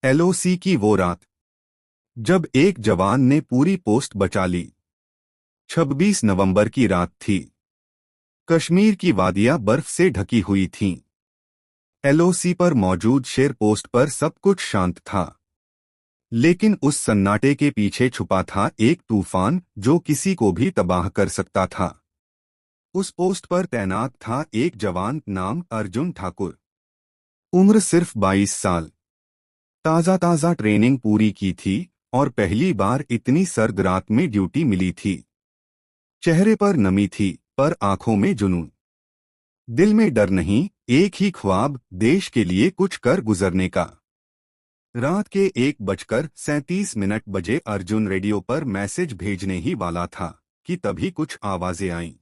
LOC की वो रात जब एक जवान ने पूरी पोस्ट बचा ली। 26 नवंबर की रात थी। कश्मीर की वादियां बर्फ से ढकी हुई थीं। एलओसी पर मौजूद शेर पोस्ट पर सब कुछ शांत था, लेकिन उस सन्नाटे के पीछे छुपा था एक तूफान जो किसी को भी तबाह कर सकता था। उस पोस्ट पर तैनात था एक जवान नाम अर्जुन ठाकुर। उम्र सिर्फ 22 साल। ताज़ा ताज़ा ट्रेनिंग पूरी की थी और पहली बार इतनी सर्द रात में ड्यूटी मिली थी। चेहरे पर नमी थी, पर आंखों में जुनून। दिल में डर नहीं, एक ही ख्वाब, देश के लिए कुछ कर गुजरने का। रात के 1:37 बजे अर्जुन रेडियो पर मैसेज भेजने ही वाला था कि तभी कुछ आवाजें आईं।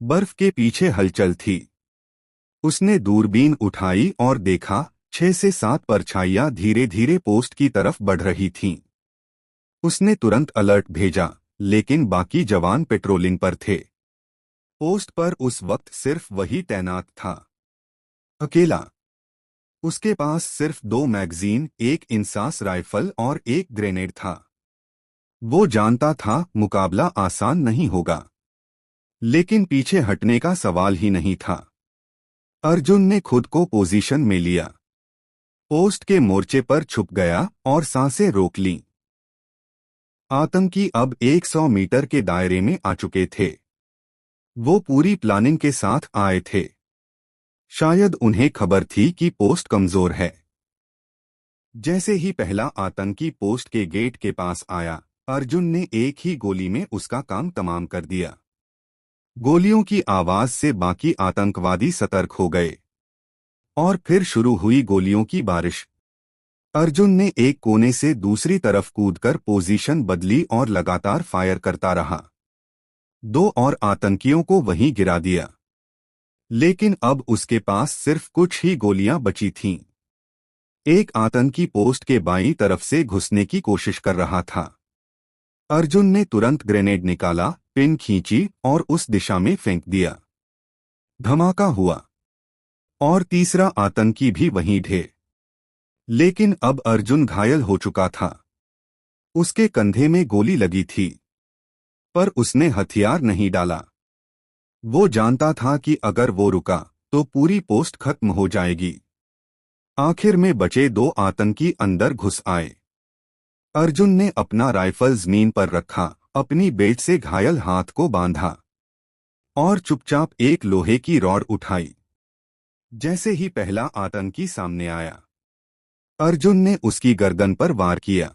बर्फ के पीछे हलचल थी। उसने दूरबीन उठाई और देखा, 6 से 7 परछाइयां धीरे धीरे पोस्ट की तरफ बढ़ रही थीं। उसने तुरंत अलर्ट भेजा, लेकिन बाकी जवान पेट्रोलिंग पर थे। पोस्ट पर उस वक्त सिर्फ वही तैनात था, अकेला। उसके पास सिर्फ 2 मैगजीन, एक इंसास राइफल और एक ग्रेनेड था। वो जानता था मुकाबला आसान नहीं होगा, लेकिन पीछे हटने का सवाल ही नहीं था। अर्जुन ने खुद को पोजीशन में लिया, पोस्ट के मोर्चे पर छुप गया और सांसें रोक लीं। आतंकी अब 100 मीटर के दायरे में आ चुके थे। वो पूरी प्लानिंग के साथ आए थे। शायद उन्हें खबर थी कि पोस्ट कमजोर है। जैसे ही पहला आतंकी पोस्ट के गेट के पास आया, अर्जुन ने एक ही गोली में उसका काम तमाम कर दिया। गोलियों की आवाज से बाकी आतंकवादी सतर्क हो गए और फिर शुरू हुई गोलियों की बारिश। अर्जुन ने एक कोने से दूसरी तरफ कूदकर पोजीशन बदली और लगातार फायर करता रहा। 2 और आतंकियों को वहीं गिरा दिया, लेकिन अब उसके पास सिर्फ कुछ ही गोलियां बची थीं। एक आतंकी पोस्ट के बाईं तरफ से घुसने की कोशिश कर रहा था। अर्जुन ने तुरंत ग्रेनेड निकाला, पिन खींची और उस दिशा में फेंक दिया। धमाका हुआ और तीसरा आतंकी भी वहीं ढेर। लेकिन अब अर्जुन घायल हो चुका था। उसके कंधे में गोली लगी थी, पर उसने हथियार नहीं डाला। वो जानता था कि अगर वो रुका तो पूरी पोस्ट खत्म हो जाएगी। आखिर में बचे 2 आतंकी अंदर घुस आए। अर्जुन ने अपना राइफल जमीन पर रखा, अपनी बेल्ट से घायल हाथ को बांधा और चुपचाप एक लोहे की रॉड उठाई। जैसे ही पहला आतंकी सामने आया, अर्जुन ने उसकी गर्दन पर वार किया।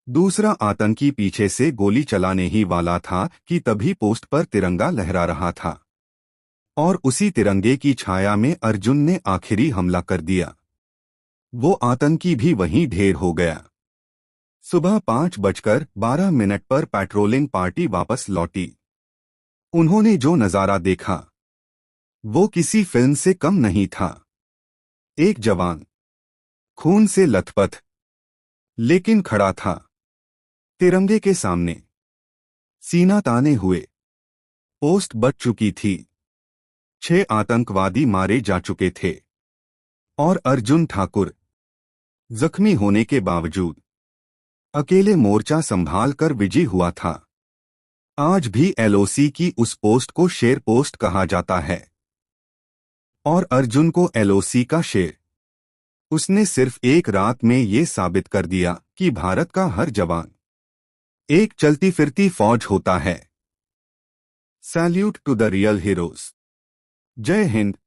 दूसरा आतंकी पीछे से गोली चलाने ही वाला था कि तभी पोस्ट पर तिरंगा लहरा रहा था और उसी तिरंगे की छाया में अर्जुन ने आखिरी हमला कर दिया। वो आतंकी भी वहीं ढेर हो गया। सुबह 5:12 पर पेट्रोलिंग पार्टी वापस लौटी। उन्होंने जो नजारा देखा वो किसी फिल्म से कम नहीं था। एक जवान खून से लथपथ लेकिन खड़ा था, तिरंगे के सामने, सीना ताने हुए। पोस्ट बच चुकी थी। 6 आतंकवादी मारे जा चुके थे और अर्जुन ठाकुर जख्मी होने के बावजूद अकेले मोर्चा संभाल कर विजयी हुआ था। आज भी एलओसी की उस पोस्ट को शेर पोस्ट कहा जाता है और अर्जुन को एलओसी का शेर। उसने सिर्फ एक रात में ये साबित कर दिया कि भारत का हर जवान एक चलती फिरती फौज होता है। Salute to the real heroes. Jai Hind.